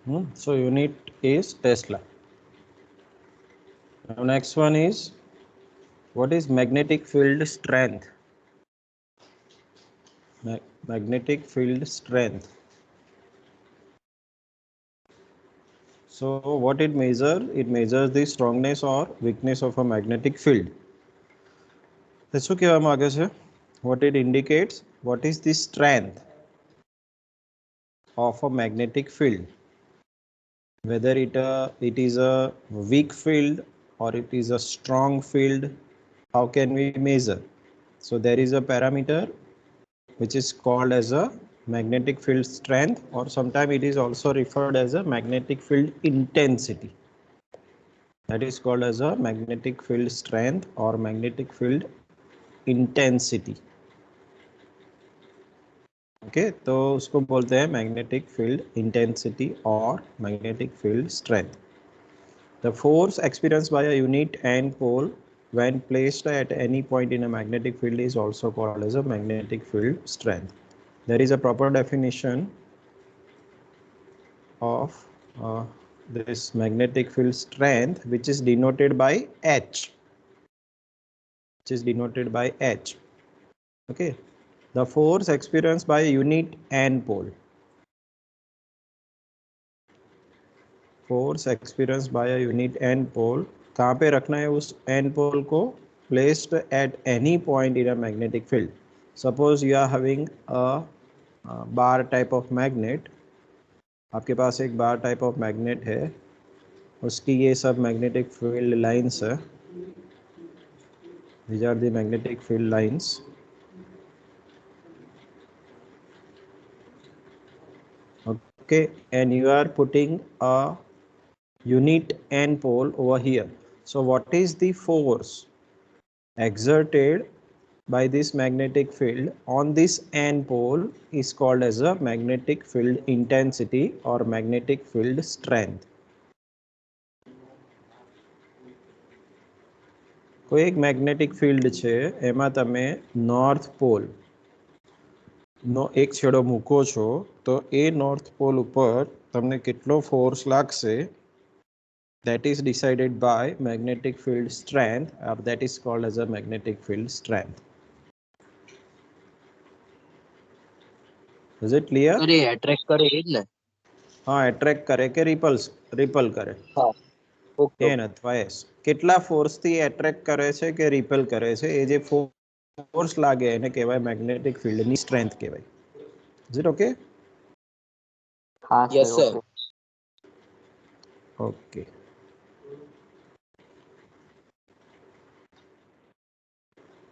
So unit is Tesla. Now next one is, what is magnetic field strength? Magnetic field strength. So what it measures? It measures the strongness or weakness of a magnetic field. શું કહેવામાં માંગે છે? What it indicates? What is the strength of a magnetic field? Whether it is a weak field or it is a strong field, how can we measure? So there is a parameter which is called as a magnetic field strength, or sometimes it is also referred as a magnetic field intensity. That is called as a magnetic field strength or magnetic field intensity. Okay तो उसको बोलते हैं magnetic field intensity और magnetic field strength. The force experienced by a unit and pole when placed at any point in a magnetic field is also called as a magnetic field strength. There is a proper definition of this magnetic field strength, which is denoted by H. Which is denoted by H. Okay. The force experienced by a unit and pole. Force experience by a unit and pole. कहाँ पे रखना है उस and pole को? Placed at any point in a magnetic field. Suppose you are having a bar type of magnet. आपके पास एक बार type of magnet है, उसकी ये सब मैग्नेटिक फील्ड लाइंस है. These are the magnetic field lines. Okay, and you are putting a unit and pole over here. So what is the force exerted by this magnetic field on this end pole is called as a magnetic field intensity or magnetic field strength. કોઈ એક magnetic field છે, એમાં તમે north pole નો એક છેડો મૂકો છો, તો એ નોર્થ પોલ ઉપર તમને કેટલો ફોર્સ લાગશે, that is decided by magnetic field strength, or that is called as a magnetic field strength. Is it clear? अरे अट्रैक्ट करे એ જ ને. હા, એટ્રેક્ટ કરે કે રિપલ કરે? હા, ઓકે. એન અથવા એસ. કેટલા ફોર્સથી એટ્રેક્ટ કરે છે કે રિપેલ કરે છે, એ જે ફોર્સ લાગે એને કહેવાય મેગ્નેટિક ફિલ્ડની સ્ટ્રેન્થ કહેવાય. Is it okay? હા yes sir, sir. Okay.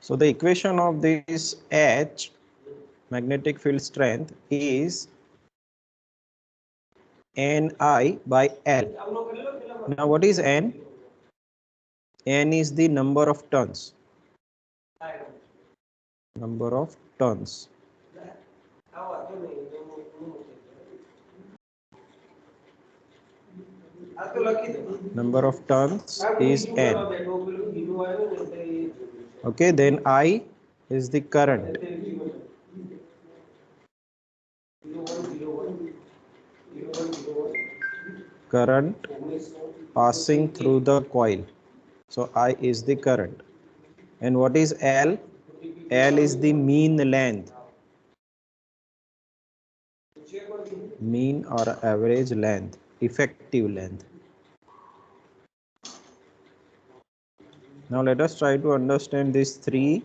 So the equation of this H, magnetic field strength, is Ni by L. Now what is N? N is the number of turns. Number of turns. Number of turns is N. Okay, then I is the current. Current passing through the coil. So I is the current. And what is L? L is the mean length. Mean or average length, effective length. Now let us try to understand these three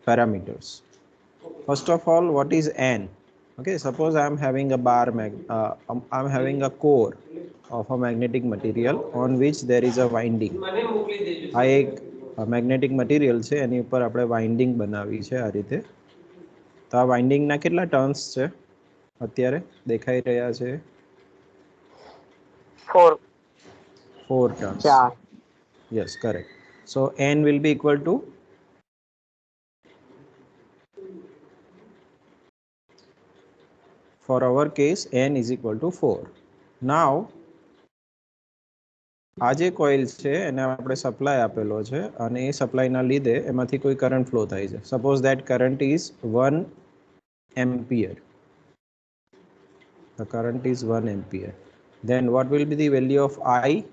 parameters. First of all, what is N? Okay, suppose I am having a I am having a core of a magnetic material on which there is a winding. આ એક magnetic material છે, એની ઉપર આપણે winding બનાવી છે આ રીતે. તો આ વાઇન્ડિંગના કેટલા ટર્ન્સ છે અત્યારે દેખાઈ રહ્યા છે? 4 turns. 4. Yes, correct. So N will be equal to, for our case, N is equal to 4. Now આ જે કોઇલ છે એને આપણે સપ્લાય આપેલો છે, અને એ સપ્લાયના લીધે એમાંથી કોઈ કરંટ ફ્લો થાય છે. Suppose that current is 1 ampere. The current is 1 ampere. Then what will be the value of I?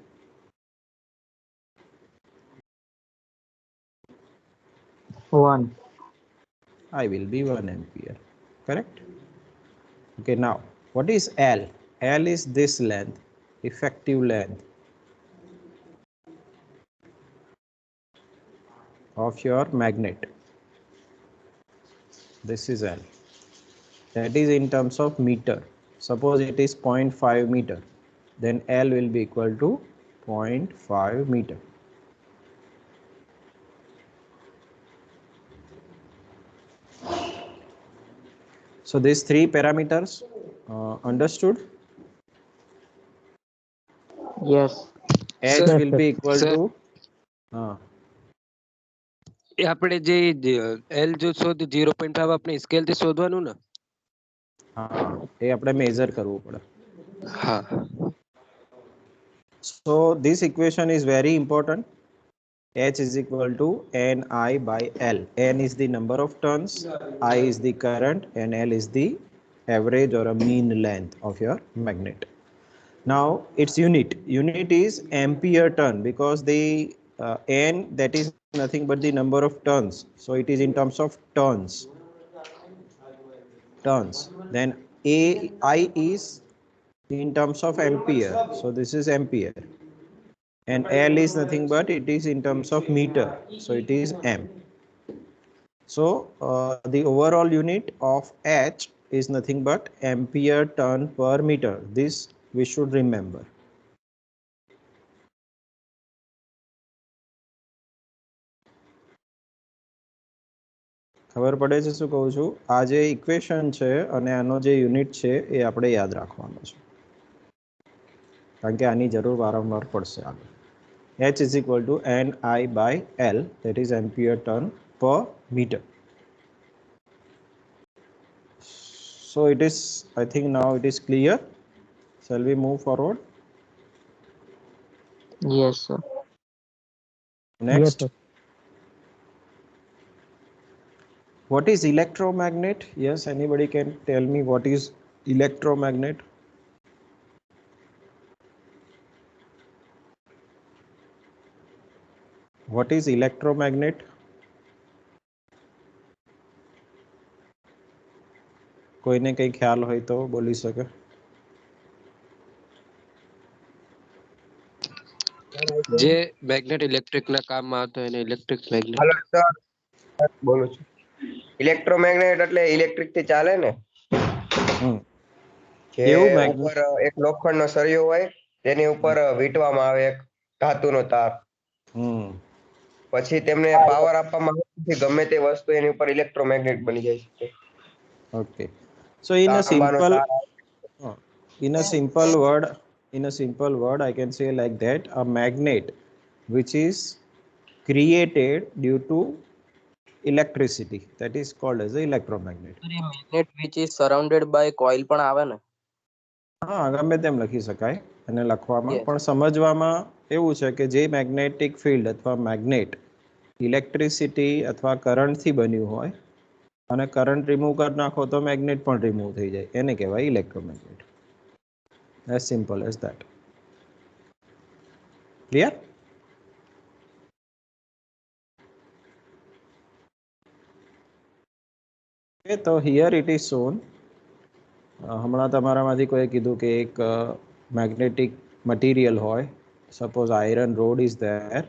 One. I will be 1 ampere. Correct? Okay, now what is L? L is this length, effective length of your magnet. This is L. That is in terms of meter. Suppose it is 0.5 meter, then L will be equal to 0.5 meter. So these three parameters understood? Yes. H Sir, will be equal sir. to એ આપણે જે L જો શોધ 0.5 આપણે scale થી શોધવાનું ને. હા એ આપણે મેઝર કરવું પડે. હા. So this equation is very important. H is equal to Ni by L. N is the number of turns, I is the current, and L is the average or a mean length of your magnet. Now its unit is ampere turn, because the N, that is nothing but the number of turns, so it is in terms of turns. Then I is in terms of ampere, so this is ampere, and L is nothing but it is in terms of meter, so it is M. So the overall unit of H is nothing but ampere turn per meter. This we should remember. ખબર પડે છે શું કહું છું? આ જે equation છે અને આનો જે યુનિટ છે એ આપણે યાદ રાખવાનો છે, કારણ કે આની જરૂર વારંવાર પડશે આગળ. H is equal to Ni by L, that is ampere turn per meter. So it is, I think now it is clear. Shall we move forward? Yes, sir. Next. Yes, sir. What is electromagnet? Yes, anybody can tell me what is electromagnet? What is electromagnet? કોઈને કંઈ ખ્યાલ હોય તો બોલી શકે. જે magnet electric ના કામમાં આવતો એને ઇલેક્ટ્રિક મેગ્નેટ. હલો સર, બોલું છું. ઇલેક્ટ્રોમેગ્નેટ એટલે ઇલેક્ટ્રિક થી ચાલે ને, જે કેવું magnet? ઉપર એક લોખંડનો સળિયો હોય તેની ઉપર વીંટવામાં આવે એક ધાતુનો તાર, પછી તેમને પાવર આપવામાં આવે પછી ગમે તે વસ્તુ એની ઉપર ઇલેક્ટ્રોમેગ્નેટ બની જાય છે. Okay, so in a તાંબાનો simple તાર. in a simple word I can say like that: a magnet which is created due to electricity, that is called as a electromagnet. magnet which is surrounded by coil પણ આવે ને? હા, ગમે તેમ લખી શકાય અને લખવામાં, Yes. પણ સમજવામાં એવું છે કે જે મેગ્નેટિક ફિલ્ડ અથવા મેગ્નેટ ઇલેક્ટ્રિસિટી અથવા કરંટથી બન્યું હોય અને કરંટ રિમૂવ કરી નાખો તો મેગ્નેટ પણ રિમૂવ થઈ જાય, એને કહેવાય electromagnet. as simple as that. Clear? Okay, so here it is shown. હમણાં તમારામાંથી કોઈ કીધું કે એક magnetic material હોય, suppose iron rod is there.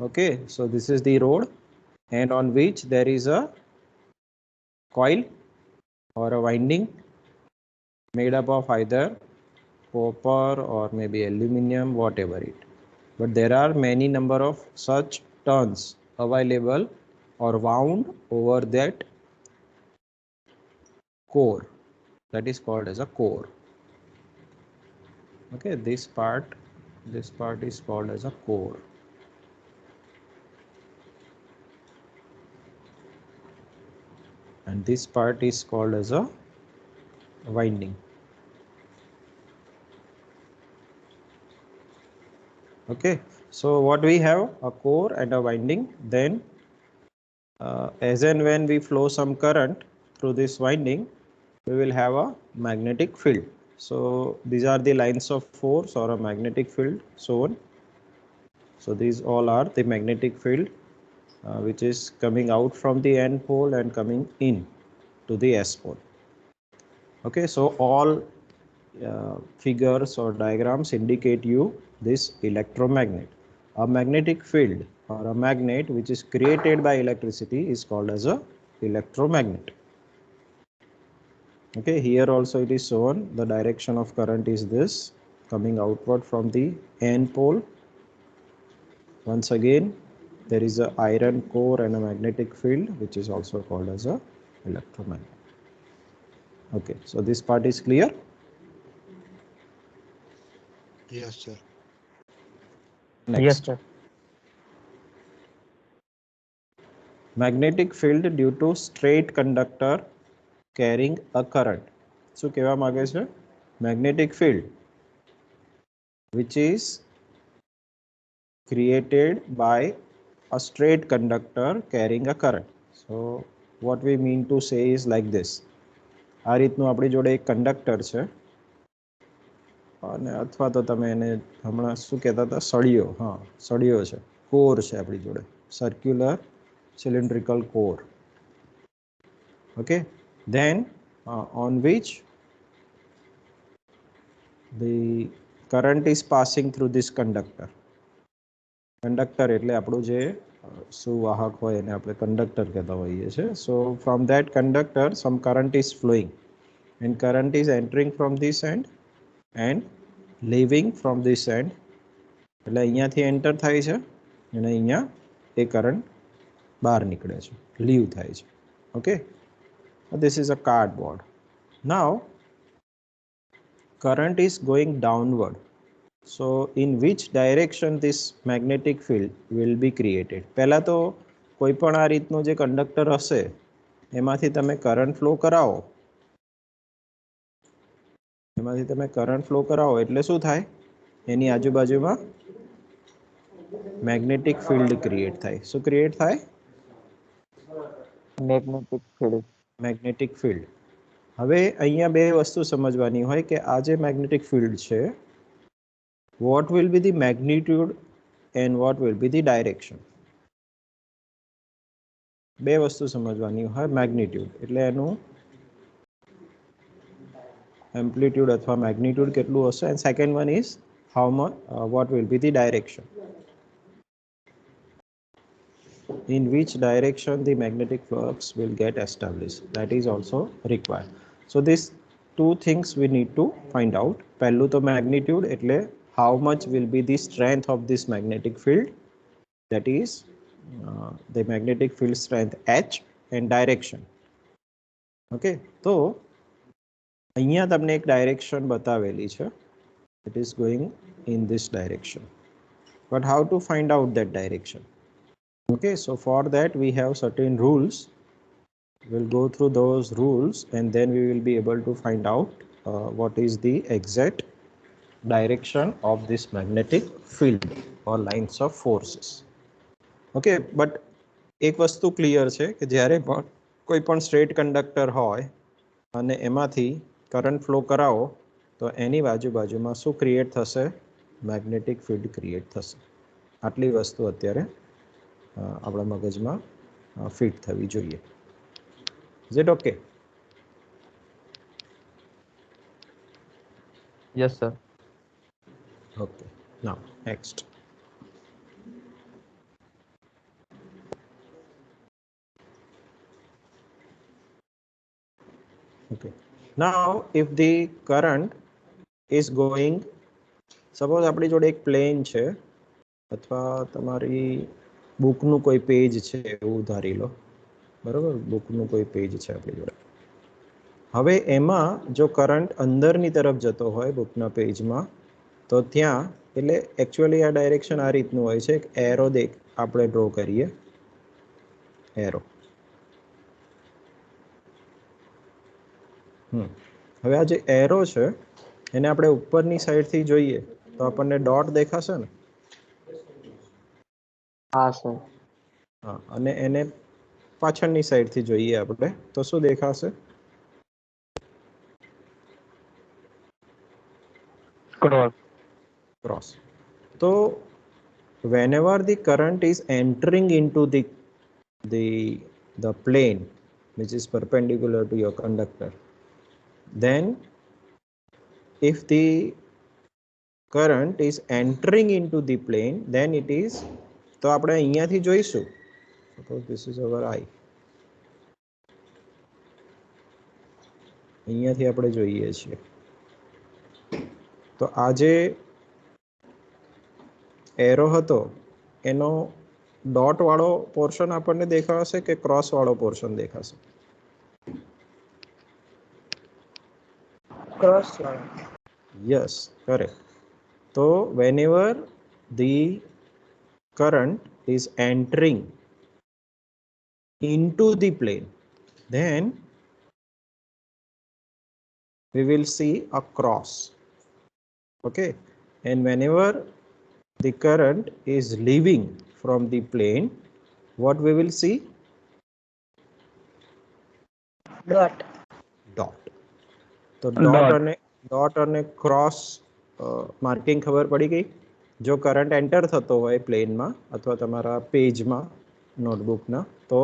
Okay, so this is the rod, and on which there is a coil or a winding made up of either copper or maybe aluminum, whatever it. But there are many number of such turns available or wound over that core, that is called as a core. Okay, this part is called as a core. And this part is called as a winding. Okay, so what we have, a core and a winding. Then as and when we flow some current through this winding, we will have a magnetic field. So these are the lines of force or a magnetic field, so on. So these all are the magnetic field which is coming out from the N pole and coming in to the S pole. Okay, so all figures or diagrams indicate you this electromagnet. A magnetic field or a magnet which is created by electricity is called as a electromagnet. Okay, here also it is shown the direction of current is this, coming outward from the N pole. Once again, there is a iron core and a magnetic field which is also called as a electromagnet. Okay, so this part is clear. Yes, sir. Next. Yes, sir. Magnetic field due to straight conductor carrying a current. શું કહેવા માંગે છે? Magnetic field which is created by a straight conductor carrying a current. So what we mean to say is like this. આ રીતનું આપણી જોડે એક conductor છે અને અથવા તો તમે એને હમણાં શું કહેતા હતા, સળિયો. હા, સળિયો છે, કોર છે આપણી જોડે, circular cylindrical core. Okay, then on which the current is passing through this conductor. Conductor એટલે આપણું જે સુવાહક હોય એને આપણે કંડક્ટર કહેતા હોઈએ છીએ. So from that conductor some current is flowing and current is entering from this end and leaving from this end. એટલે અહીંયાથી એન્ટર થાય છે અને અહીંયા એ કરંટ બહાર નિકળે છે, લીવ થાય છે. Okay, this is a cardboard. Now current is going downward. So in which direction this magnetic field will be created? પહેલા તો કોઈ પણ આ રીતનું જે કંડક્ટર હશે એમાંથી તમે કરંટ ફ્લો કરાવો, એમાંથી તમે કરંટ ફ્લો કરાવો એટલે શું થાય? એની આજુબાજુમાં મેગ્નેટિક ફિલ્ડ ક્રિએટ થાય. શું ક્રિએટ થાય? Magnetic field. Magnetic field. હવે અહીંયા બે વસ્તુ સમજવાની હોય કે આ જે મેગ્નેટિક ફિલ્ડ છે, what will be the magnitude and what will be the direction. બે વસ્તુ સમજવાની હોય. મેગ્નિટ્યુડ એટલે એનું એમ્પ્લિટ્યુડ અથવા મેગ્નિટ્યુડ કેટલું હશે, and second one is how much what will be the direction, in which direction the magnetic flux will get established. That is also required. So these two things we need to find out. પહેલું તો magnitude એટલે how much will be the strength of this magnetic field, that is the magnetic field strength H, and direction. Okay, so અહીંયા તમને એક direction બતાવેલી છે, it is going in this direction, but how to find out that direction? Okay, so for that we have certain rules. We'll go through those rules and then we will be able to find out what is the exact direction of this magnetic field or lines of forces. Okay, but એક વસ્તુ clear છે કે જ્યારે પણ કોઈ પણ straight conductor હોય અને એમાંથી કરંટ ફ્લો કરાવો તો એની બાજુમાં શું ક્રિએટ થશે? મેગ્નેટિક ફિલ્ડ ક્રિએટ થશે. આટલી વસ્તુ અત્યારે આપણા મગજમાં ફિટ થવી જોઈએ. Is it okay? Yes, sir. Okay, now next. Okay, now if the current is going, suppose આપણી જોડે એક પ્લેન છે અથવા તમારી બુકનું કોઈ પેજ છે એવું ધારી લો, બરાબર? બુકનું કોઈ પેજ છે આપણી જોડે. હવે એમાં જો કરંટ અંદરની તરફ જતો હોય બુકના પેજમાં તો ત્યાં એટલે એકચ્યુઅલી આ ડાયરેક્શન આ રીતનું હોય છે. એક એરો આપણે ડ્રો કરીએ, એરો. હવે આ જે એરો છે એને આપણે ઉપરની સાઈડથી જોઈએ તો આપણને ડોટ દેખાશે ને? હા સર. હા, અને એને પાછળની સાઈડથી જોઈએ આપણે તો શું દેખાશે? Cross. Cross. So whenever the current is entering into the plane which is perpendicular to your conductor, then if the current is entering into the plane, then it is, તો આપણે અહીંયાથી જોઈશું, suppose this is our I, અહીંયાથી આપણે જોઈએ છીએ, તો આ જે એરો હતો એનો ડોટ વાળો પોર્શન આપણને દેખાશે કે ક્રોસ વાળો પોર્શન દેખાશે? Cross Yes, correct. So whenever the current is entering into the plane, then we will see a cross. Okay, and whenever the current is leaving from the plane, what we will see? Dot Dot. તો dot અને cross marking ખબર પડી ગઈ? જો current enter થતો હોય પ્લેનમાં અથવા તમારા પેજમાં નોટબુકના, તો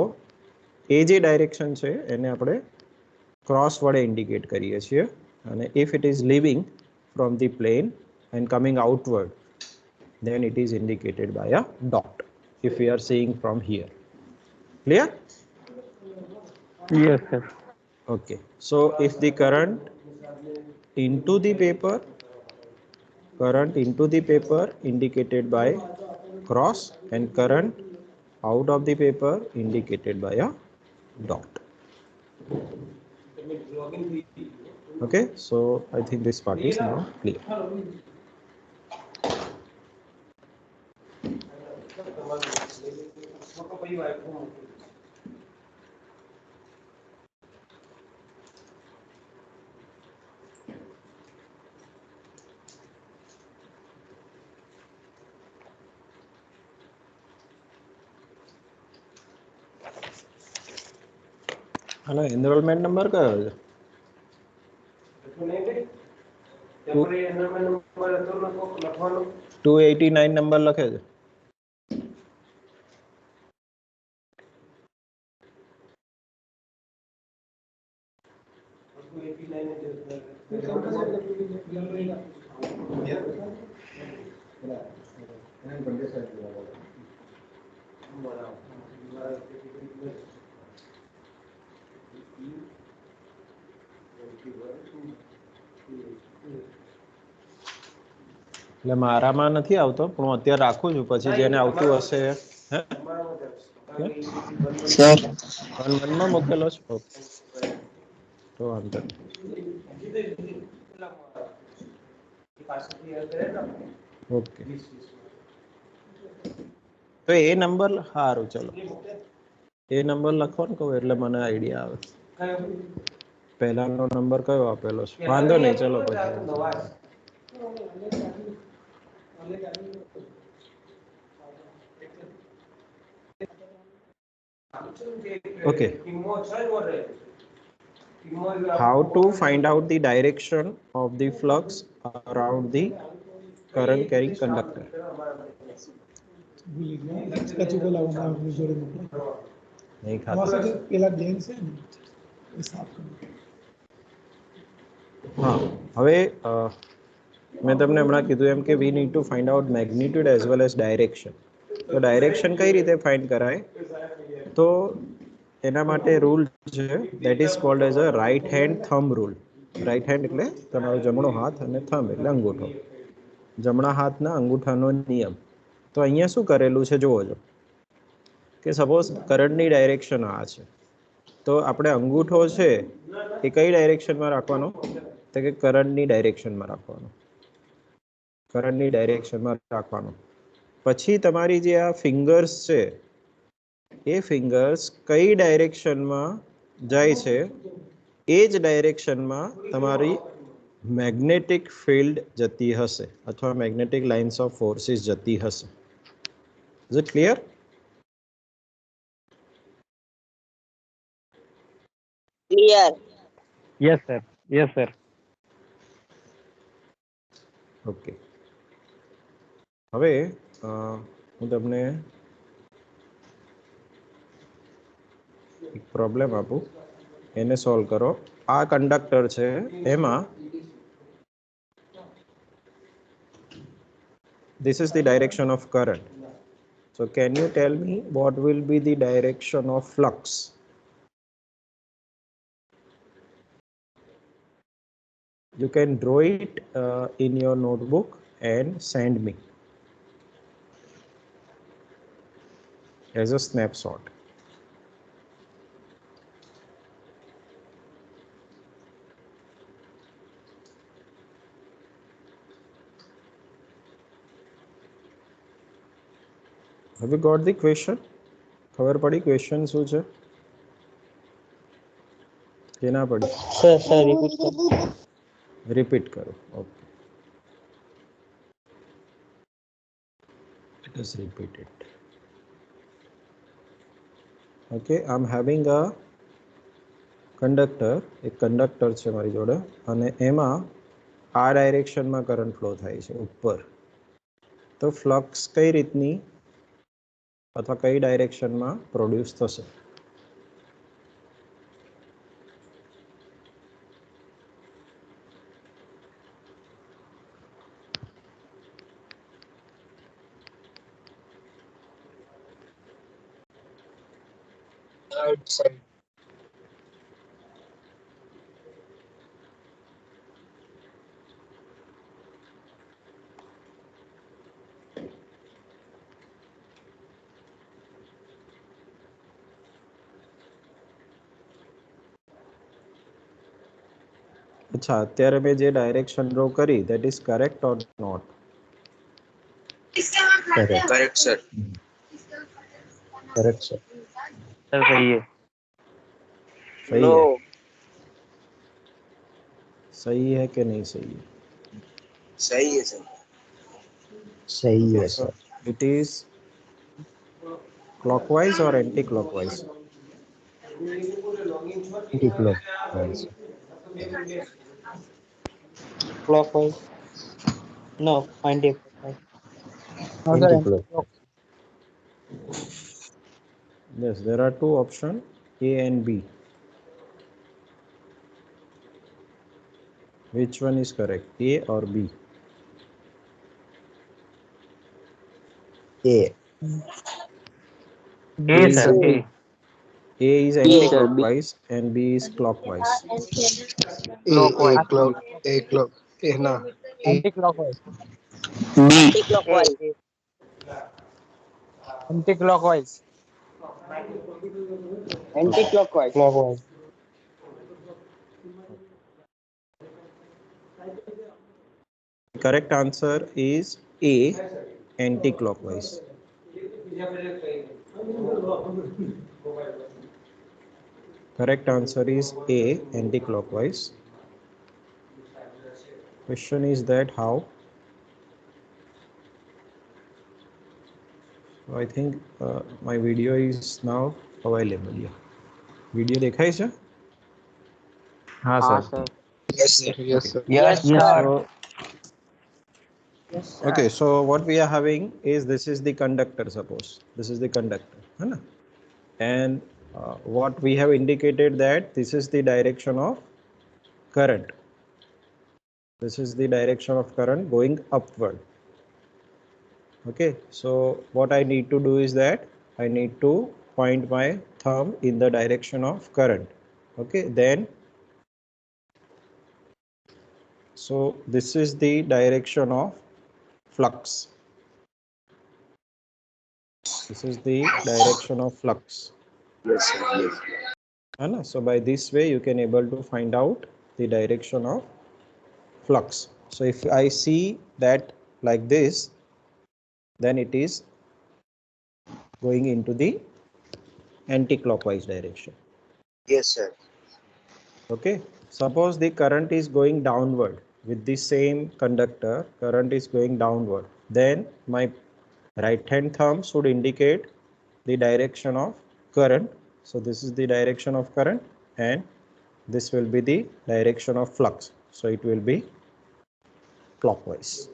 એ જે ડાયરેક્શન છે એને આપણે ક્રોસ વડે ઇન્ડિકેટ કરીએ છીએ, અને if it is leaving from the plane and coming outward, then it is indicated by a dot if we are seeing from here. Clear? Yes, sir. Okay, so if the current into the paper indicated by cross, and current out of the paper indicated by a dot. Okay, so I think this part is now clear. Hello, enrolment number कयो છે? 289 number લખે છે. એટલે મારામાં નથી આવતો, પણ હું અત્યારે રાખું છું, પછી જેને આવતું હશે. સર 1 માં મૂકેલો છે? તો વાંધો નહીં. ઓકે, તો એ નંબર સારું, ચલો એ નંબર લખો ને કહું એટલે મને આઈડિયા આવે. પહેલાનો નંબર કયો આપેલો છે? વાંધો નહીં, ચલો પછી. Okay. How to find out the direction of the flux around the current carrying conductor? નહીં ખાતું. હા, હવે મેં તમને હમણાં કીધું એમ કે we need to find out magnitude as well as direction. તો ડાયરેક્શન કઈ રીતે ફાઇન્ડ કરાય? તો એના માટે રૂલ છે, that is called as a right hand thumb rule. Right hand એટલે તમારો જમણો હાથ અને થંબ એટલે અંગૂઠો, જમણા હાથના અંગૂઠાનો નિયમ. તો અહીંયા શું કરેલું છે જોવો છો કે સપોઝ કરંટની ડાયરેક્શન આ છે, તો આપણે અંગૂઠો છે એ કઈ ડાયરેક્શનમાં રાખવાનો? તો કે કરંટની ડાયરેક્શનમાં રાખવાનો, કરંટની ડાયરેક્શનમાં રાખવાનો. પછી તમારી જે આ ફિંગર્સ છે એ ફિંગર્સ કઈ ડાયરેક્શનમાં જાય છે એ જ ડાયરેક્શનમાં તમારી મેગ્નેટિક ફિલ્ડ જતી હશે અથવા મેગ્નેટિક લાઇન્સ ઓફ ફોર્સિસ જતી હશે. Is it clear? Clear Yes, sir. Yes, sir. Okay, હવે હું તમને એક પ્રોબ્લેમ આપું, એને સોલ્વ કરો. આ કંડક્ટર છે, એમાં this is the direction of current. So can you tell me what will be the direction of flux? You can draw it in your notebook and send me as a snapshot. Have you got the question? ખબર પડી question શું છે કે ના પડી? Sir, repeat sir. Repeat करो. Okay. Let us repeat it. Okay, I'm having a conductor. એક conductor છે મારી જોડે અને એમાં આ ડાયરેક્શનમાં કરંટ ફ્લો થાય છે ઉપર. તો ફ્લક્સ કઈ રીતની અથવા કઈ ડાયરેક્શનમાં પ્રોડ્યુસ થશે? Outside. અચ્છા, અત્યારે મેં જે ડાયરેક્શન ડ્રો કરી, that is correct or not? Correct, sir. Correct, sir. Sir, सही है. सही है? सही है कि नहीं सही है? सही है सर. सही है sir. It is clockwise or anti-clockwise? Anti-clockwise. Clockwise. No, anti-clockwise. No, sir, Anti-clockwise. Yes, there are two options, A and B. Which one is correct, A or B? A. A, sir. A. A is anti-clockwise and B is clockwise. Clockwise. ना Anti-clockwise. Anti-clockwise. Anti-clockwise. Anti-clockwise. Clockwise. Correct answer is A, anti-clockwise. Correct answer is A, anti-clockwise. Question is that how? I think my video is now available. Yeah. Video દેખાય છે? हाँ sir. Yes sir. Yes sir. Yes, sir. Okay, so what we are having is, this is the conductor, suppose this is the conductor, है ना? And what we have indicated that this is the direction of current. This is the direction of current going upward. Okay, so what I need to do is that I need to point my thumb in the direction of current. Okay, then so this is the direction of flux. This is the direction of flux. Yes, sir. Yes. So by this way you can able to find out the direction of flux. So if I see that like this, then it is going into the anti-clockwise direction. Yes, sir. Okay, suppose the current is going downward with the same conductor, current is going downward, then my right hand thumb should indicate the direction of current. So this is the direction of current and this will be the direction of flux. So it will be clockwise.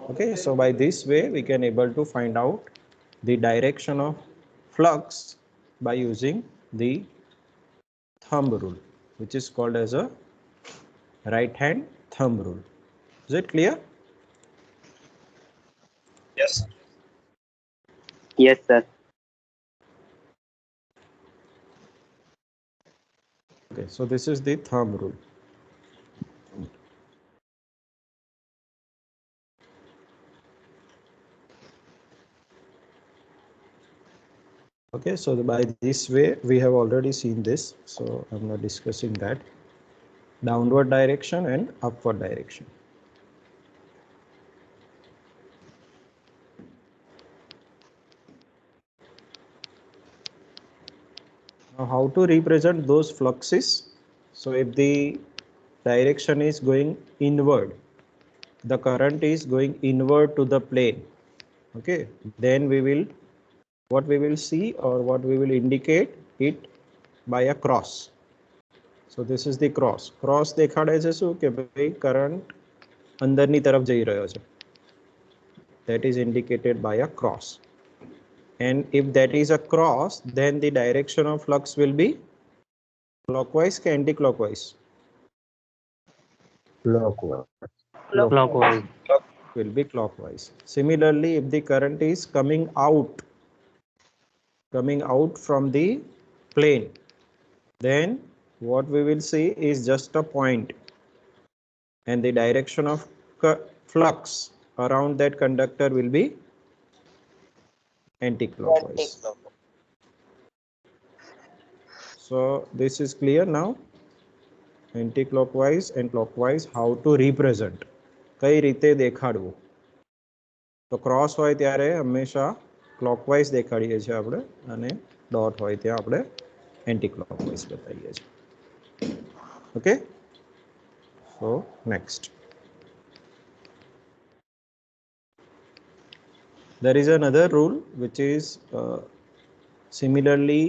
Okay, so by this way we can able to find out the direction of flux by using the thumb rule, which is called as a right hand thumb rule. Is it clear? Yes. Yes, sir. Okay, so this is the thumb rule. Okay, so by this way we have already seen this, so I'm not discussing that. Downward direction and upward direction. Now how to represent those fluxes? So if the direction is going inward, the current is going inward to the plane, okay, then we will, what we will see or what we will indicate it by a cross. So this is the cross. Cross દેખાડે છે શું કે ભાઈ current અંદરની તરફ જઈ રહ્યો છે. That is indicated by a cross. And if that is a cross, then the direction of flux will be clockwise or anti-clockwise? Clockwise. Will be clockwise. Similarly, if the current is coming out from the plane, then what we will see is just a point, and the direction of flux around that conductor will be anti-clockwise. So this is clear now. Anti-clockwise and clockwise, how to represent, કઈ રીતે દેખાડવું. તો cross હોય ત્યારે હંમેશા clockwise દેખાડીએ છીએ આપણે, અને dot હોય ત્યાં આપણે એન્ટી ક્લોકવાઇઝ બતાવીએ છીએ. Okay, so next there is another rule which is similarly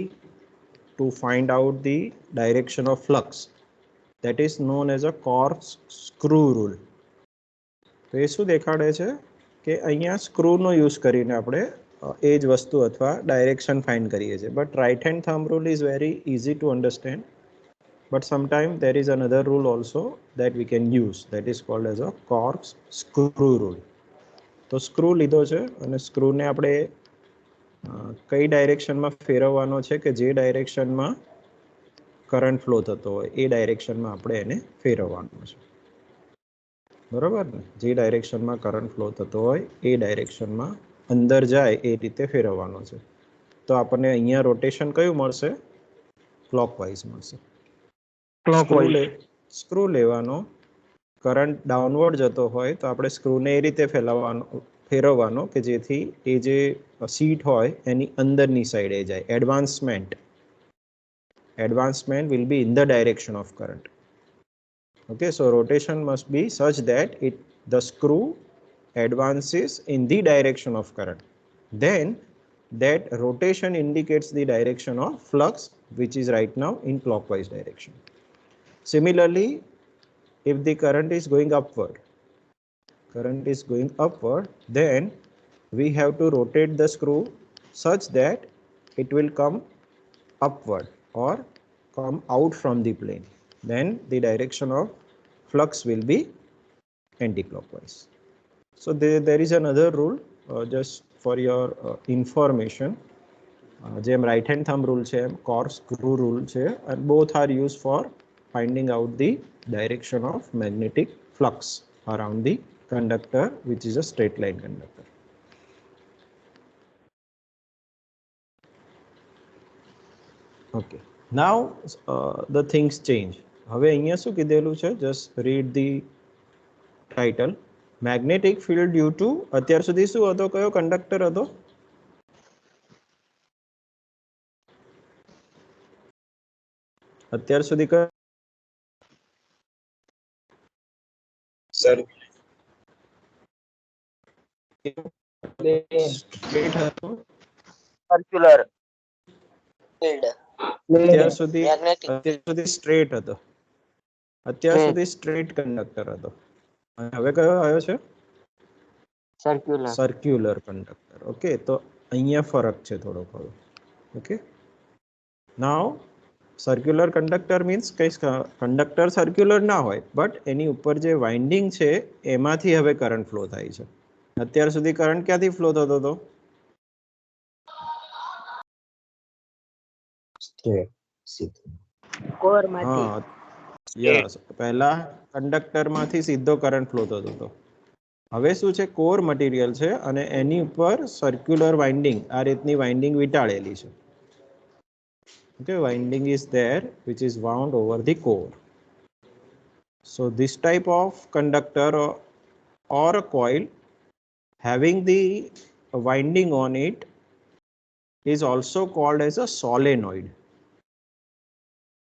to find out the direction of flux, that is known as a corkscrew rule. તો એ શું દેખાડે છે કે અહીંયા સ્ક્રૂનો યુઝ કરીને આપણે એ જ વસ્તુ અથવા ડાયરેક્શન ફાઇન્ડ કરીએ છીએ. But right hand thumb rule is very easy to understand, but sometime there is another rule also that we can use, that is called as a corkscrew rule. તો screw લીધો છે અને સ્ક્રૂને આપણે કઈ ડાયરેક્શનમાં ફેરવવાનો છે કે જે ડાયરેક્શનમાં કરંટ ફ્લો થતો હોય એ ડાયરેક્શનમાં આપણે એને ફેરવવાનો છે. બરાબર ને, જે ડાયરેક્શનમાં કરંટ ફ્લો થતો હોય એ ડાયરેક્શનમાં અંદર જાય એ રીતે ફેરવવાનો છે. તો આપણને અહીંયા રોટેશન કયું મળશે? ક્લોકવાઇઝ મળશે. સ્ક્રૂ લેવાનો, કરંટ ડાઉનવર્ડ જતો હોય તો આપણે સ્ક્રૂને એ રીતે ફેરવવાનો કે જેથી એ જે સીટ હોય એની અંદરની સાઈડે જાય. Advancement will be in the direction of current. Okay, so rotation must be such that the screw advances in the direction of current. Then that rotation indicates the direction of flux, which is right now in clockwise direction. Similarly, if the current is going upward, then we have to rotate the screw such that it will come upward or come out from the plane. Then the direction of flux will be anti-clockwise. So there is another rule, just for your information. જેમ right hand thumb rule છે એમ corkscrew rule છે, and both are used for finding out the direction of magnetic flux around the conductor, which is a straight line conductor. Okay, now the things change. હવે અહીંયા શું કીધેલું છે? Just read the title. Magnetic field due to, અત્યાર સુધી શું હતો? કયો કંડક્ટર હતો? અત્યાર સુધી સર સ્ટ્રેટ હતો? Circular. અત્યાર સુધી Magnetic. સ્ટ્રેટ હતો. અત્યાર સુધી સ્ટ્રેટ કંડક્ટર હતો. હવે કયો આવ્યો છે? Circular. Circular conductor. ઓકે, તો અહીંયા ફરક છે થોડો ઘણો. ઓકે, નાવ સર્ક્યુલર કંડક્ટર મીન્સ કઈ કંડક્ટર સર્ક્યુલર ના હોય, બટ એની ઉપર જે વાઇન્ડિંગ છે એમાંથી હવે કરંટ ફ્લો થાય છે. અત્યાર સુધી કરંટ ક્યાંથી ફ્લો થતો હતો? Straight. સીધું. કોર હા, માંથી યસ, પહેલા કંડક્ટરમાંથી સીધો કરંટ ફ્લો થતો હતો. હવે શું છે, કોર મટીરિયલ છે અને એની ઉપર સર્ક્યુલર વાઇન્ડિંગ, આ રીતની વાઇન્ડિંગ વીંટાળેલી છે. Okay, winding is there which is wound over the core. So this type of conductor or a coil having the winding on it is also called as a solenoid.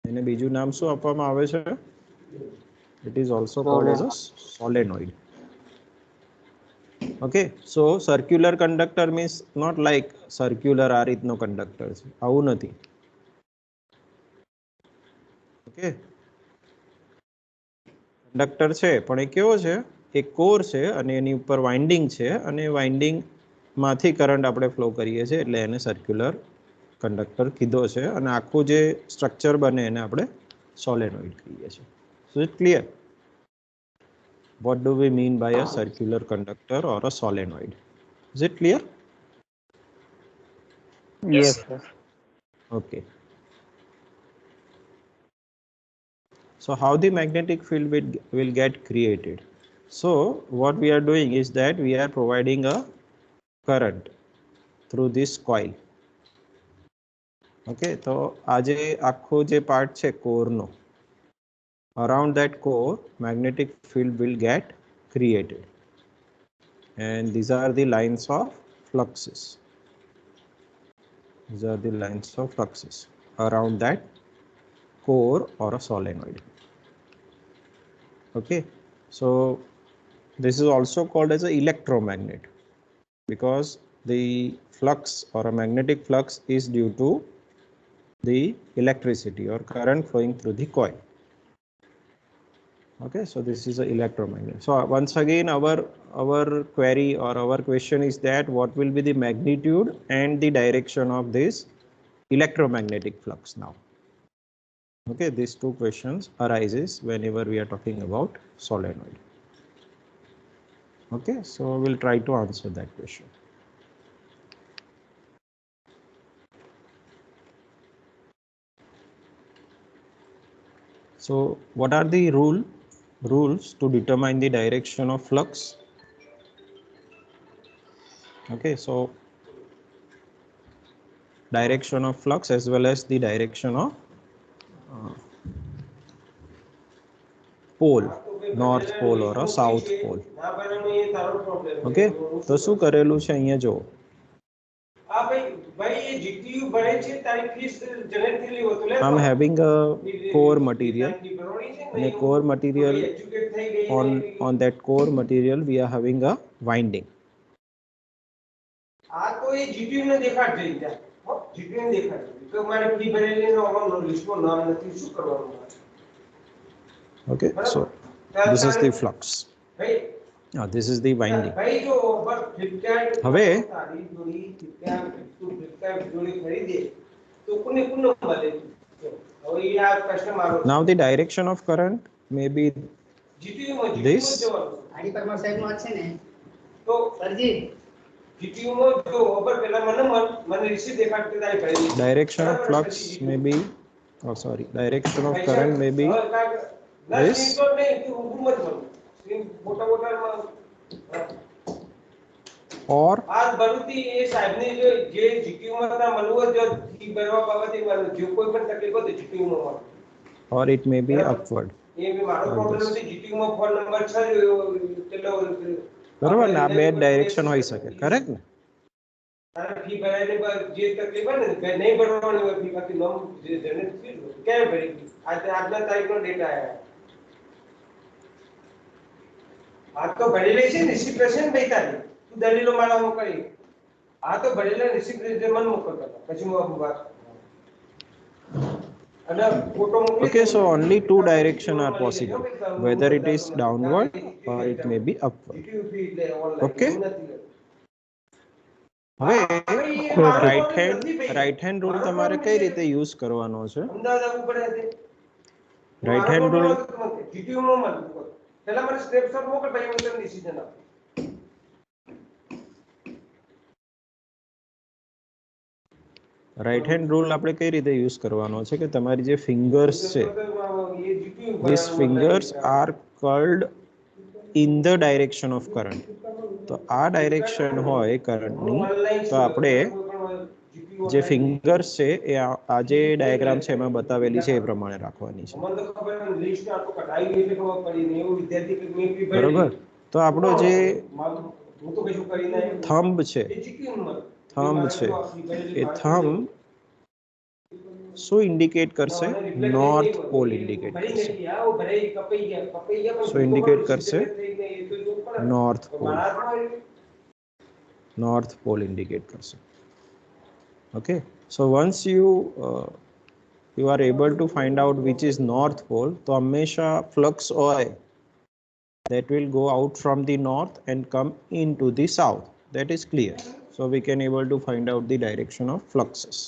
એને બીજું નામ શું આપવામાં આવે છે? It is also called as a solenoid. Okay, so circular conductor means not like circular આ રીતનો conductor છે, આવું નથી. ઓકે, કંડક્ટર છે પણ એ કેવો છે? એક કોર છે અને એની ઉપર વાઇન્ડિંગ છે અને વાઇન્ડિંગ માંથી કરંટ આપણે ફ્લો કરીએ છીએ, એટલે એને સર્ક્યુલર કંડક્ટર કીધો છે. અને આખું જે સ્ટ્રક્ચર બને એને આપણે સોલેનોઇડ કહીએ છીએ. So it clear? What do we mean by a circular conductor or a solenoid? Is it clear? Yes, sir. Okay. So how the magnetic field will get created? So what we are doing is that we are providing a current through this coil. Okay, so આજે આખો જે part છે કોરનો, around that core magnetic field will get created, and these are the lines of fluxes. These are the lines of fluxes around that core or a solenoid. Okay, so this is also called as an electromagnet because the flux or a magnetic flux is due to the electricity or current flowing through the coil. Okay, so this is an electromagnet. So once again our query or our question is that what will be the magnitude and the direction of this electromagnetic flux now? Okay, these two questions arises whenever we are talking about solenoid. Okay, so we'll try to answer that question. So what are the rules to determine the direction of flux? Okay, so direction of flux as well as the direction of pole, north pole or a south pole. Okay, તો શું કરેલું છે અહીંયા જો, I'm having a core material and a core material, on that core material we are having a winding. આ તો એ GTU ને દેખાડજે ત્યાં, હો જીટીયુ ને દેખાડજે કે મારે ફી ભરેલી નો અમારો લિસ્ટમાં નામ નથી, શું કરવાનું? Okay, so this is the flux. ભાઈ This is the winding. ભાઈ જો બસ ફ્લિપકાર્ટ હવે તારી જોડી ફ્લિપકાર્ટ જોડી ખરીદે તો કોને કોને મળે? હવે ઈ આ પ્રશ્ન મારો. now the direction of current may be GTU માં this. જવાનું આડી પરમાર સાહેબ નો છે ને તો સરજી જીટીયુ માં જો ખબર પેલા મને રિસીવ દેખાડતે તારી ભરેલી direction of flux may be, oh sorry, direction of current may be this, or આ ભરુતી એ સાહેબની જો જે જીટીયુ માં તા મળવો જો ફી ભરવા બાબતે જો કોઈ પણ તકલીફ હોય તો જીટીયુ માં મળે, or it may be upward. એ બી મારો પ્રોબ્લેમ છે. જીટીયુ માં ફોન નંબર છે કેટલો બરોબર ને, આ બે ડાયરેક્શન હોઈ શકે, કરેક્ટ ને? તારે ફી ભરાઈને જે તકલીફ હોય ને નહીં ભરવાની હોય ફી, બાકી નોમ જનરેટ થઈ ગયું ક્યારે ભરી આજના તારીખનો ડેટા આવ્યા. આ તો ભરેલી છે રિસીપ્ટ હશે ને ભાઈ તારી, તું દલીલો મારા મોકલી. આ તો ભરેલા રિસીપ્ટ મને મોકલતા પછી હું વાત અને ફોટો મોકલી Okay, so દો. only two direction are possible, whether it is downward or it may be upward. GTU fee એટલે online Okay. એવું નથી. હવે આપણે એ મારો રાઈટ problem હેન્ડ નથી ભાઈ. રાઈટ હેન્ડ રૂલ મારો તમારે problem કઈ છે. રીતે યુઝ કરવાનો છે? અમદાવાદ આવવું પડે છે. રાઈટ હેન્ડ રૂલ GTU નો મન પહેલા મને સ્નેપશોટ મોકલ પછી હું તમને ડિસિઝન આપું. રાઈટ હેન્ડ રૂલ આપણે કઈ રીતે યુઝ કરવાનો છે કે તમારી જે ફિંગર્સ છે, એ GTU these fingers are curled in the direction of current. તો આ ડાયરેક્શન હોય કરંટની, તો આપણે જે ફિંગર્સ છે એ આ જે ડાયાગ્રામ છે એમાં બતાવેલી છે એ પ્રમાણે રાખવાની છે. મને તો ખબર નથી, લિસ્ટ આટલું કઢાવી એટલે ખબર પડી ને એવું વિદ્યાર્થી કે મેં ફી ભરી. બરોબર, તો આપણો જે હું તો કશું કરી ના આવ્યો. થંબ છે, એ GTU નું મન. થંબ છે, એ થંબ શું ઇન્ડિકેટ કરશે? નોર્થ પોલ ઇન્ડિકેટ કરશે. So indicate કરશે north pole. North pole indicate કરશે. Okay, so once you are able to find out which is north pole, તો હંમેશા flux હોય that will go out from the north and come into the south. That is clear. So we can able to find out the direction of fluxes.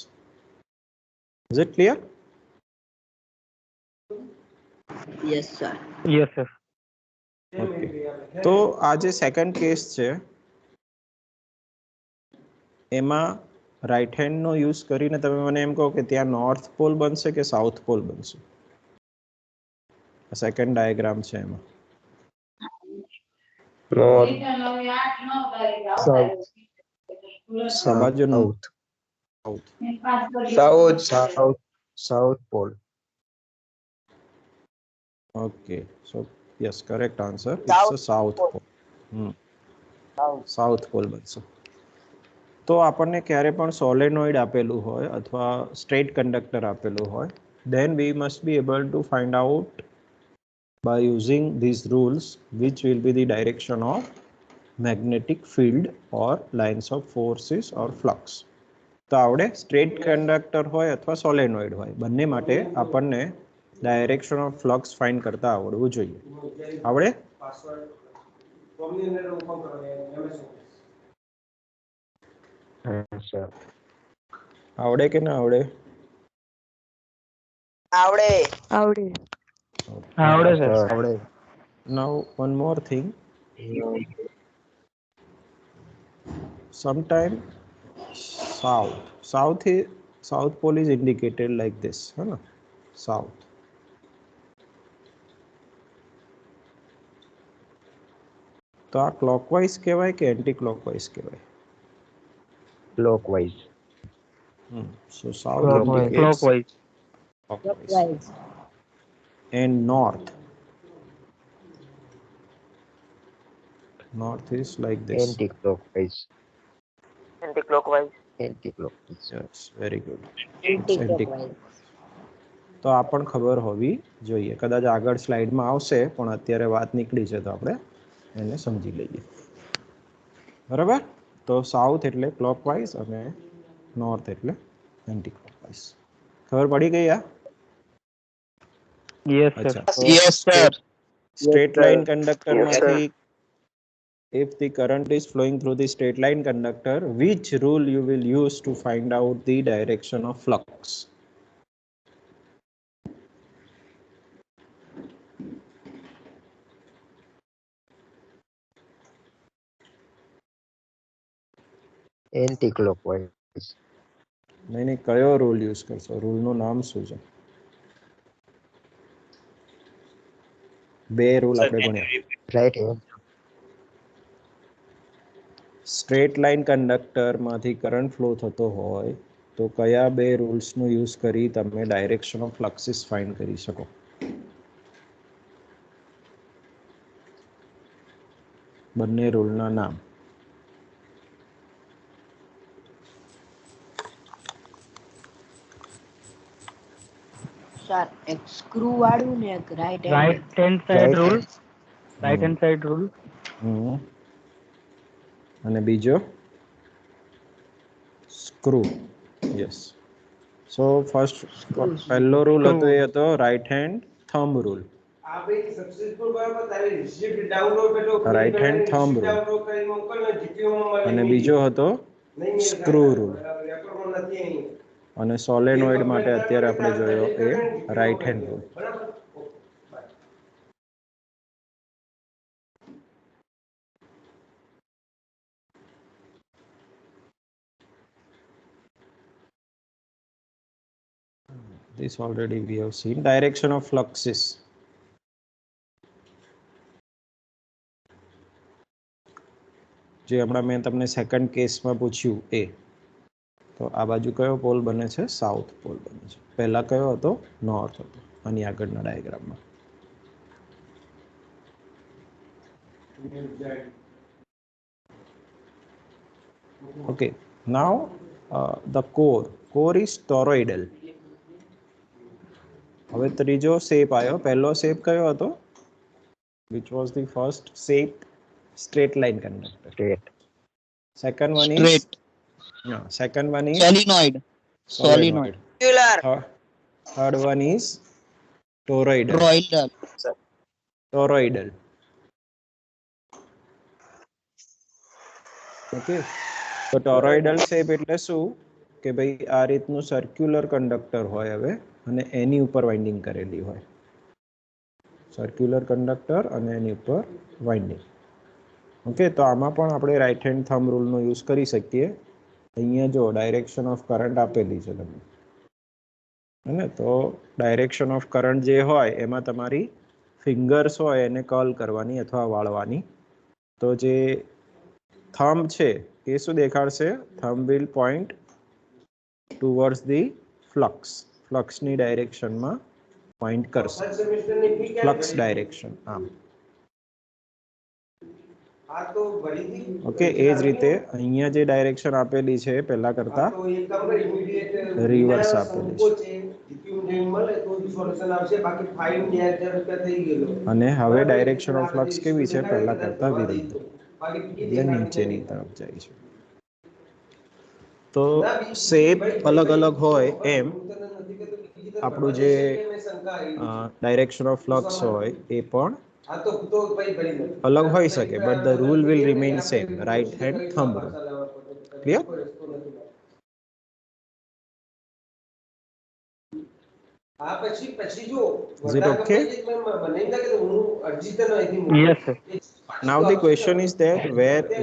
Is it clear? Yes, sir. Yes, sir. Okay. તો આ જે second case છે એમાં right hand નો use કરીને તમે મને એમ કહો કે ત્યાં નોર્થ પોલ બનશે કે સાઉથ પોલ બનશે? સેકન્ડ ડાયાગ્રામ છે એમાં આ બાજુ south pole. Okay, so yes, correct answer, it's a south pole. South pole બનશે. તો આપણને ક્યારે પણ સોલેનોઇડ આપેલું હોય અથવા સ્ટ્રેટ કંડક્ટર આપેલું હોય, then we must be able to find out by using these rules which will be the direction of magnetic field or lines of forces or flux. તો આવડે સ્ટ્રેટ કંડક્ટર હોય અથવા solenoid હોય, બંને માટે આપણને ડાયરેક્શન ઓફ ફ્લક્સ ફાઇન્ડ કરતા આવડવું જોઈએ. આવડે? આવડે કે ના આવડે? આવડે. આવડે સર. આવડે. Now one more thing. Sometime south pole is indicated like this, है ना? South. तो आ क्लॉकवाइज કહેવાય કે એન્ટી ક્લોકવાઇઝ કહેવાય? Clockwise. So south indicates Clockwise. clockwise. And north is like this. Anti clockwise. Anti-clockwise. Anti clockwise. Yes, very good. Anti-clockwise. તો આ પણ ખબર હોવી જોઈએ. કદાચ આગળ સ્લાઇડમાં આવશે પણ અત્યારે વાત નીકળી છે તો આપણે એને સમજી લઈએ. બરાબર? તો સાઉથ એટલે ક્લોકવાઇઝ અને નોર્થ એટલે એન્ટી ક્લોકવાઇઝ. ખબર પડી ગઈ આ? Yes, sir. અચ્છા, Yes, sir. સ્ટ્રેટ લાઇન કંડક્ટરમાંથી if the current is flowing through the straight line conductor, which rule you will use to find out the direction of flux? Anti clockwise. નહીં, કયો rule use કરશો? રૂલનું નામ શું છે? બે rule આપણે ભણ્યા. Right hand. સ્ટ્રેટ લાઇન કંડક્ટરમાંથી કરંટ ફ્લો થતો હોય તો કયા બે રૂલ્સનો યુઝ કરી તમે ડાયરેક્શન ઓફ ફ્લક્સીસ ફાઇન્ડ કરી શકો? બંને રૂલના નામ. Sir, એક સ્ક્રૂ વાળું ને એક right Right hand side rule. Right hand side rule. અને બીજો સ્ક્રૂ. યસ. સો ફર્સ્ટ પહેલો રૂલ હતો એ હતો રાઈટ હેન્ડ થંબ રૂલ. આ ભાઈ સક્સેસફુલ બરાબર તારે રિસીપ્ટ ડાઉનલોડ પેલો Right hand thumb rule. Download કરીને મોકલ ને GPO માં મળે અને બીજો હતો સ્ક્રૂ રૂલ. રેકોર્ડમાં નથી અહીં અને સોલેનોઇડ માટે અત્યારે આપણે જોયો એ રાઈટ હેન્ડ રૂલ. બરાબર. This already we have seen. Direction of fluxes. જે હમણાં મેં તમને સેકન્ડ કેસમાં પૂછ્યું એ, તો આ બાજુ કયો પોલ બને છે? સાઉથ પોલ બને છે. પહેલા કયો હતો? નોર્થ હતો. આની આગળના ડાયાગ્રામમાં. Okay, now the core is toroidal. હવે ત્રીજો શેપ આવ્યો. પહેલો શેપ કયો હતો? Which was the first shape? Straight line conductor. Straight. Second one Straight. is no. Second one is Solenoid. Solenoid. Third one is toroidal. Toroidal. Toroidal. Okay. તો toroidal shape એટલે શું કે ભાઈ આ રીતનું સર્ક્યુલર કંડક્ટર હોય હવે અને એની ઉપર વાઇન્ડિંગ કરેલી હોય. સર્ક્યુલર કંડક્ટર અને એની ઉપર વાઇન્ડિંગ. ઓકે, તો આમાં પણ આપણે રાઈટ હેન્ડ થંબ રૂલનો યુઝ કરી શકીએ. અહીંયા જો ડાયરેક્શન ઓફ કરંટ આપેલી છે તમને, ને તો ડાયરેક્શન ઓફ કરંટ જે હોય એમાં તમારી ફિંગર્સ હોય એને કર્લ કરવાની અથવા વાળવાની. તો જે થંબ છે એ શું દેખાડશે? Thumb will point towards the flux. ફ્લક્સની ડાયરેક્શનમાં પોઈન્ટ કરશે. સેમેસ્ટરની ફી ફ્લક્સ ડાયરેક્શન. આમ આ તો ભરી દી. ઓકે, એ જ રીતે અહીંયા જે ડાયરેક્શન આપેલી છે પહેલા કરતા તો એક કામ કર ઇમિડિયેટ રિવર્સ આપેલી છે. જીપીયુ ને મળે તો જ સોલ્યુશન આવશે. બાકી ફાઈન 2000 રૂપિયા થઈ ગયેલો. અને હવે ડાયરેક્શન ઓફ ફ્લક્સ કેવી છે? પહેલા કરતા વિરુદ્ધ, બાકી એટલે નીચેની તરફ જાય છે. તો શેપ અલગ અલગ હોય એમ આપણું જે ડાયરેક્શન ઓફ ફ્લક્સ હોય એ પણ આ તો ભાઈ ભરી દે. અલગ હોઈ શકે, but the rule will remain same. Right hand thumb rule. Clear? આ પછી જો Is it okay? મને એમ લાગે કે હું અરજી તો નથી મૂકી. Yes, sir. Now the question is that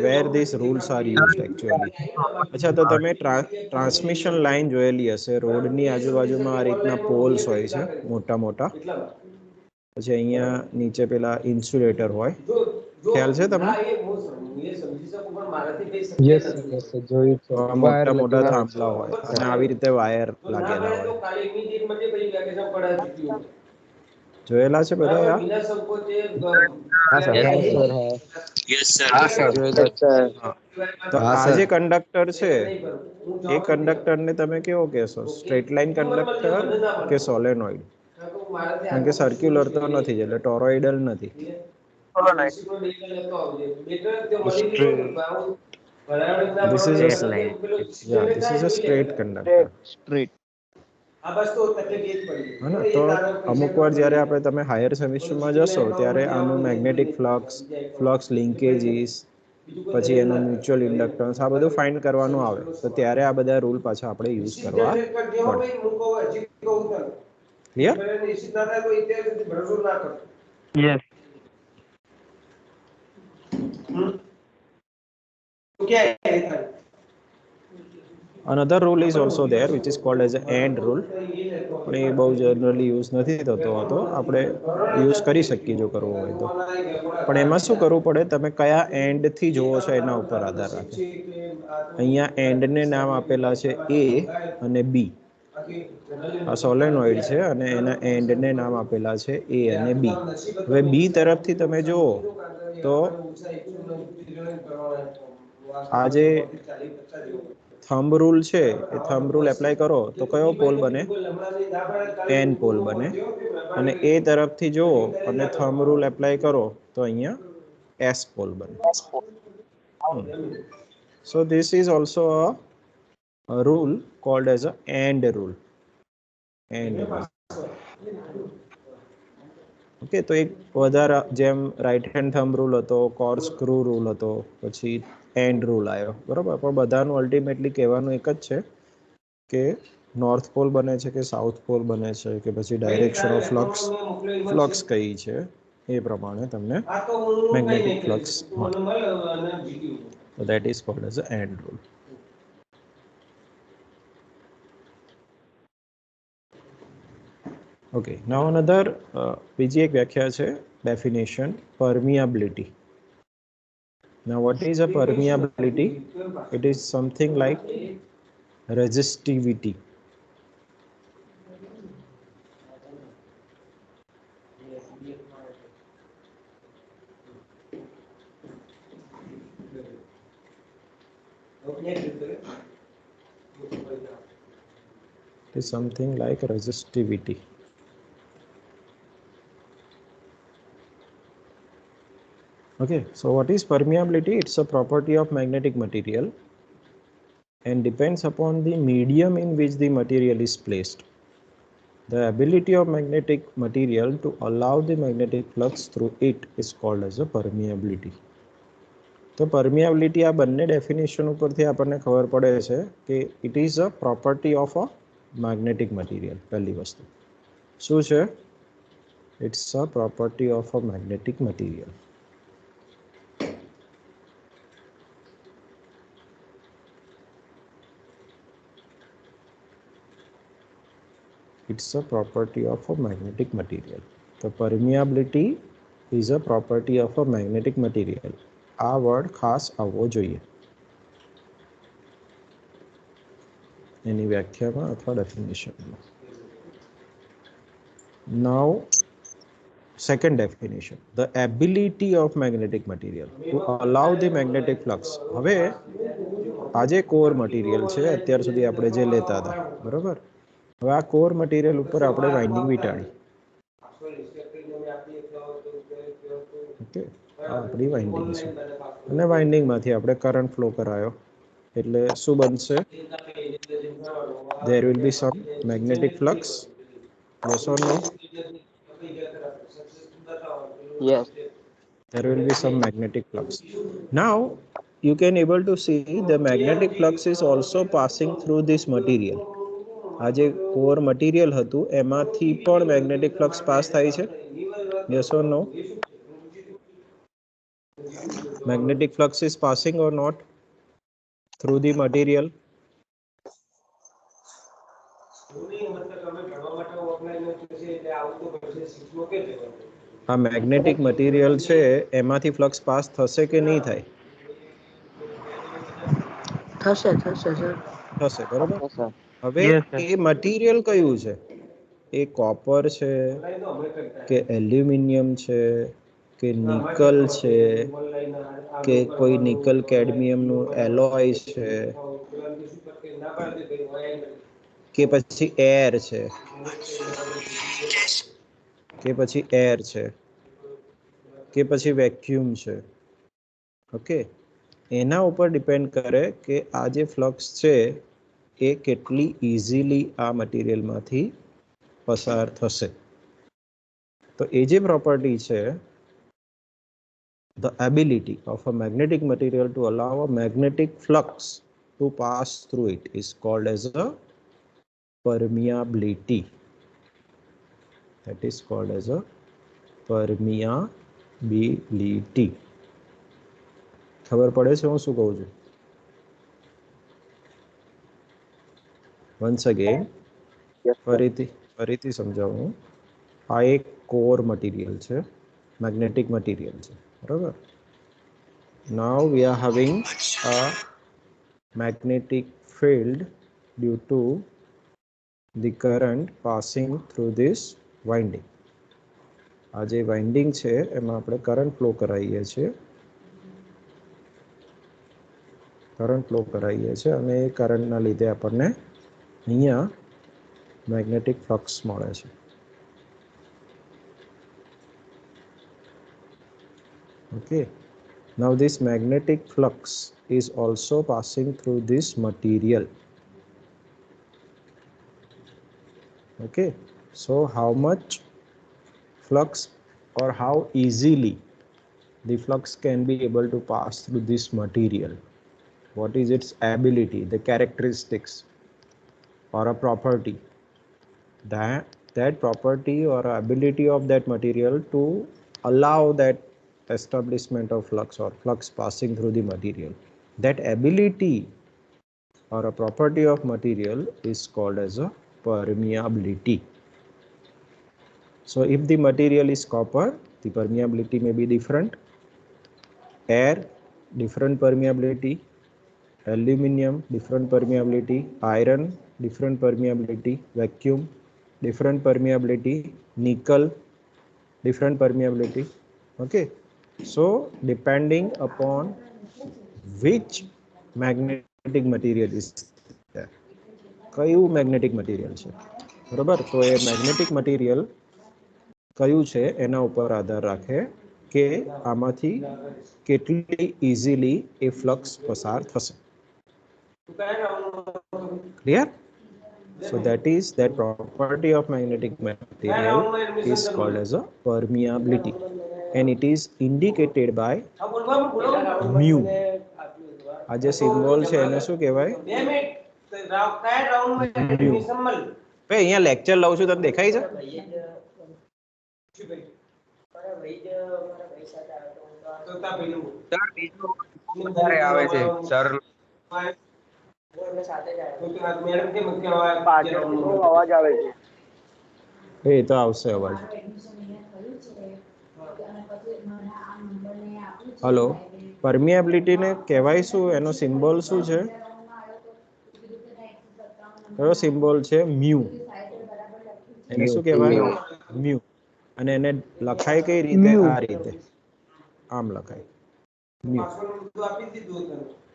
where these rules are used actually. અચ્છા, તો તમે ટ્રાન્સમિશન લાઈન જોયેલી હશે. રોડની આજુબાજુમાં આ રીતના પોલ્સ હોય છે મોટા મોટા. પછી અહીંયા નીચે પેલા ઇન્સ્યુલેટર હોય. ખ્યાલ છે તમને? Yes, sir. Yes, sir. જોયું છે. તો આ મોટા મોટા થાંભલા હોય અને આવી રીતે વાયર લાગેલા હોય. જોયેલા છે બધા? આ તો આ જે કંડક્ટર છે એ કંડક્ટરને તમે કેવો કહેશો? સ્ટ્રેટ લાઇન કંડક્ટર કે સોલેનોઇડ? કારણ કે સર્ક્યુલર તો નથી, એટલે ટોરોઇડલ નથી. This is a line. yeah, this is a straight conductor. Straight. હા ને? તો અમુક વાર જ્યારે આપણે તમે હાયર સેમિસ્ટરમાં જશો ત્યારે આનું મેગ્નેટિક ફ્લક્સ લિંકેજીસ, પછી એનું મ્યુચ્યુઅલ ઇન્ડક્ટન્સ, આ બધું ફાઇન્ડ કરવાનું આવે. તો ત્યારે આ બધા રૂલ પાછા આપણે યુઝ કરવા પડે. Clear? Yes. Another rule is also there which is called as a AND rule. પણ એ બહુ જનરલી યુઝ નથી થતો હતો. આપણે યુઝ કરી શકીએ જો કરવો હોય તો. પણ એમાં શું કરવું પડે? તમે કયા એન્ડથી જોવો છો એના ઉપર આધાર રાખે. અહીંયા એન્ડને નામ આપેલા છે A અને B. આ સોલેનોઇડ છે અને એના એન્ડને નામ આપેલા છે A અને B. હવે B તરફથી તમે જુઓ તો આ જે થંબ રૂલ છે એ થંબ રૂલ એપ્લાય કરો તો કયો પોલ બને? એન પોલ બને. અને એ તરફથી જુઓ અને થંબ રૂલ એપ્લાય કરો તો અહીંયા એસ પોલ બને. So this is also a rule called as a AND rule. And rule. Okay, તો એક વધારે જેમ રાઈટ હેન્ડ થંબ રૂલ હતો, કોર્કસ્ક્રૂ રૂલ હતો, પછી એન્ડ રૂલ આવ્યો, બરોબર. પણ બધાનું અલ્ટિમેટલી કહેવાનું એક જ છે કે નોર્થ પોલ બને છે કે સાઉથ પોલ બને છે કે પછી ડાયરેક્શન ઓફ ફ્લક્સ કઈ છે એ પ્રમાણે તમને મેગ્નેટિક ફ્લક્સ મળે. So that is called as a AND rule. Okay, now another બીજી એક વ્યાખ્યા છે, definition, permeability. Now what is a permeability? It is something like resistivity. It is something like resistivity. Okay, so what is permeability? It's a property of magnetic material and depends upon the medium in which the material is placed. The ability of magnetic material to allow the magnetic flux through it is called as a permeability. તો permeability આ બંને definition ઉપરથી આપણને ખબર પડે છે કે it is a property of a magnetic material. પહેલી વસ્તુ શું છે? It's a property of a magnetic material. It's a property of a magnetic material. The permeability is a property of a magnetic material. આ word ખાસ આવવો જોઈએ એની વ્યાખ્યામાં અથવા ડેફિનેશનમાં. Now second definition, the ability of magnetic material to allow the magnetic flux. હવે આ જે core material છે અત્યાર સુધી આપણે જે લેતા હતા, બરોબર. હવે આ કોર મટીરિયલ ઉપર આપણે વાઇન્ડિંગ વીંટાળી. ઓકે, આ આપણી વાઇન્ડિંગ છે અને વાઇન્ડિંગમાંથી આપણે કરંટ ફ્લો કરાયો એટલે શું બનશે? there will be some magnetic flux. Yes or no? Yes. There will be some magnetic flux. Now you can able to see the magnetic flux is also passing through this material. આ જે core material હતું એમાંથી પણ magnetic flux pass થાય છે. Yes or no? Magnetic flux is passing or not through the material? આ magnetic material છે એમાંથી ફ્લક્સ પાસ થશે કે નહીં થાય? થશે થશે સર. થશે, બરોબર. Yes, sir. હવે Yes, sir. એ મટીરિયલ કયું છે? એ કોપર છે કે એલ્યુમિનિયમ છે કે નિકલ છે કે કોઈ નિકલ કેડમિયમનું એલોય છે કે પછી એર છે કે પછી એર છે કે પછી વેક્યુમ છે. ઓકે, એના ઉપર ડિપેન્ડ કરે કે આ જે ફ્લક્સ છે એ કેટલી ઇઝીલી આ મટીરિયલમાંથી પસાર થશે. તો એ જે પ્રોપર્ટી છે, the ability of a magnetic material to allow a magnetic flux to pass through it is called as a permeability. That is called as a permeability. ખબર પડે છે હું શું કહું છું? once again Yes, sir. ફરીથી સમજાવું. આ એક કોર મટીરિયલ છે, મેગ્નેટિક મટીરિયલ છે, બરાબર. now we are having a magnetic field due to the current passing through this winding. આ જે વાઇન્ડિંગ છે એમાં આપણે કરંટ ફ્લો કરાવીએ છીએ અને એ કરંટના લીધે આપણને અહીંયા મેગ્નેટિક ફ્લક્સ મળે છે. Okay, now this magnetic flux is also passing through this material. Okay, so how much flux or how easily the flux can be able to pass through this material? What is its ability, the characteristics or a property, that property or ability of that material to allow that establishment of flux or flux passing through the material? That ability or a property of material is called as a permeability. So if the material is copper, the permeability may be different. Air, different permeability. Aluminium, different permeability. Iron, different permeability. Vacuum, different permeability. Nickel, different permeability. Okay, so depending upon which magnetic material is there, કયું magnetic material છે, બરોબર? તો એ magnetic material કયું છે એના ઉપર આધાર રાખે કે આમાંથી કેટલી ઇઝીલી એ ફ્લક્સ પસાર થશે. Clear? So that is that property of magnetic material is called as a permeability, and it is indicated by mu. આ જે સિમ્બોલ છે એને શું કહેવાય? ભાઈ અહીંયા લેક્ચર લઉં છું, તમને દેખાય છે? વધારે આવે છે સર. અવાજ આવે છે. એ તો આવશે અવાજ. હલો, પરમિએબિલિટી ને કહેવાય શું? એનો સિમ્બોલ શું છે? કયો સિમ્બોલ છે? મ્યુ. એને શું કહેવાય? મ્યુ. અને એને લખાય કઈ રીતે? આ રીતે, આમ લખાય મ્યુ.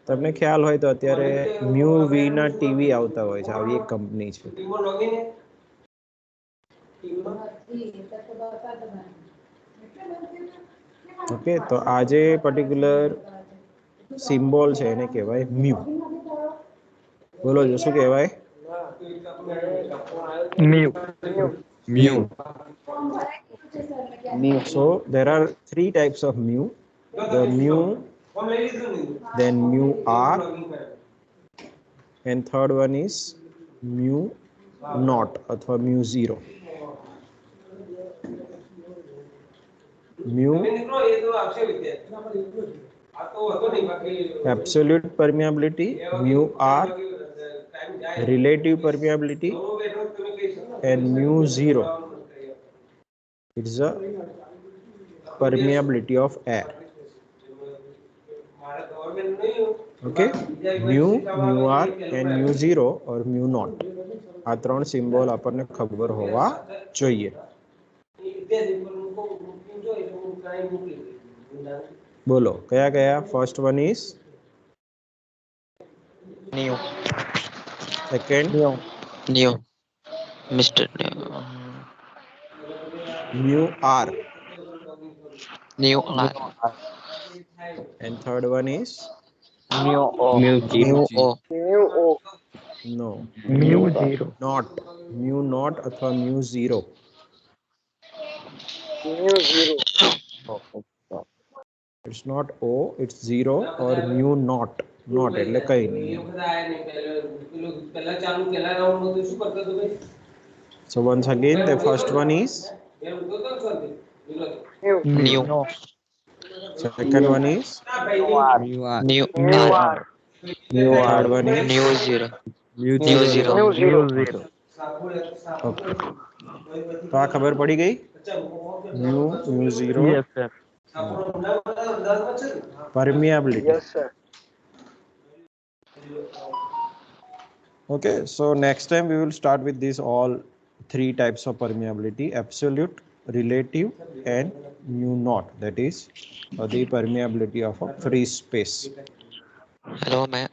તમને ખ્યાલ હોય તો અત્યારે મ્યુ વી ના ટીવી આવતા હોય છે, આવી એક કંપની છે. ઓકે, તો આ જે પર્ટિક્યુલર સિમ્બોલ છે એને કહેવાય મ્યુ. બોલો જો શું કહેવાય? Mu. Mu. So there are three types of mu. The mu, then mu r, and third one is mu naught अथवा mu zero. Mu absolute permeability, mu r relative permeability, and mu zero it's a permeability of air. Okay, mu, mu r and mu zero or mu naught, આ ત્રણ symbol આપણને ખબર હોવા જોઈએ. બોલો કયા કયા? First one is New. Second New. Mr. mu r, New. and third one is New O. Mu New O. no, Mu zero. not mu naught अथवा mu zero. It's not O, it's zero or mu naught. Not એટલે કઈ નહીં. So once again the first one is New. second one is New. third one is New zero. mu New zero. Mu zero. Okay. तो आ खबर पड़ी गई? mu zero Yes, sir. permeability. Yes, sir. Okay, so next time we will start with these all three types of permeability: absolute, relative, and mu naught. That is the permeability of a free space. Hello, man.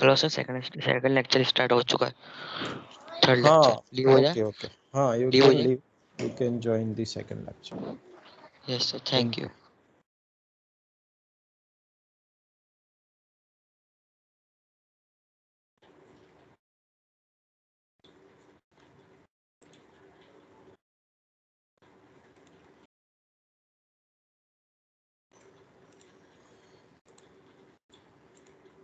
Hello sir, second lecture start हो चुका है. Third lecture leave हो जाए. Okay. हाँ, you Leave हो can जाए. leave. You can join the second lecture. Yes sir, thank you.